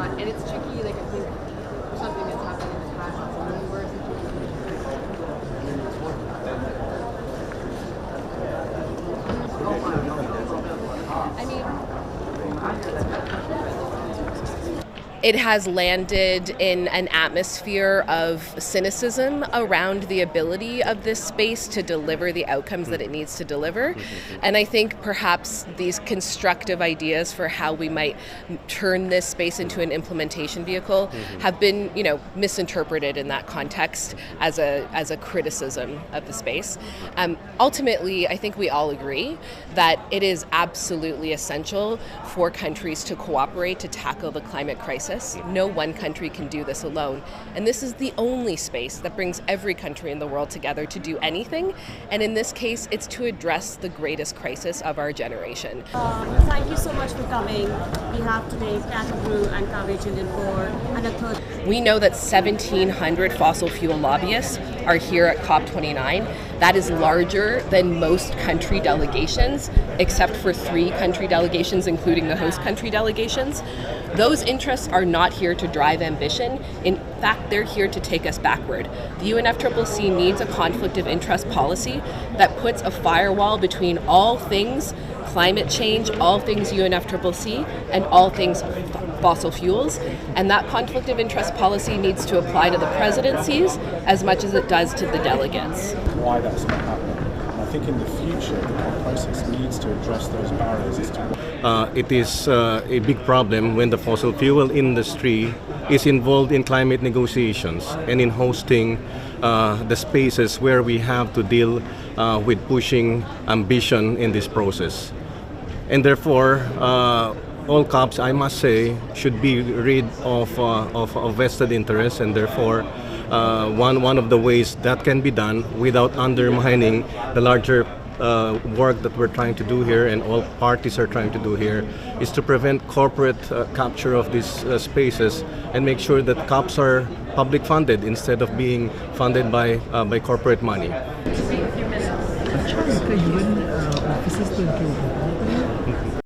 and it's tricky, like I think something that's happened in the past when we were in It has landed in an atmosphere of cynicism around the ability of this space to deliver the outcomes that it needs to deliver. And I think perhaps these constructive ideas for how we might turn this space into an implementation vehicle have been, misinterpreted in that context as a criticism of the space. Ultimately, I think we all agree that it is absolutely essential for countries to cooperate to tackle the climate crisis. No one country can do this alone. And this is the only space that brings every country in the world together to do anything. And in this case, it's to address the greatest crisis of our generation. Thank you so much for coming. We have today Abreu and Kaveh, Guilanpour, and a third. We know that 1,700 fossil fuel lobbyists are here at COP29. That is larger than most country delegations, except for 3 country delegations, including the host country delegations. Those interests are not here to drive ambition. In fact, they're here to take us backward. The UNFCCC needs a conflict of interest policy that puts a firewall between all things climate change, all things UNFCCC, and all things fossil fuels. And that conflict of interest policy needs to apply to the presidencies as much as it does to the delegates. Why that's not happening. And I think in the future, the COP process needs to address those barriers. It is a big problem when the fossil fuel industry is involved in climate negotiations and in hosting the spaces where we have to deal with pushing ambition in this process. And therefore, all COPs, I must say, should be rid of vested interests, and therefore one of the ways that can be done without undermining the larger work that we're trying to do here and all parties are trying to do here is to prevent corporate capture of these spaces and make sure that COPs are public funded instead of being funded by corporate money. अच्छा इसका UN offices तो इनके ऊपर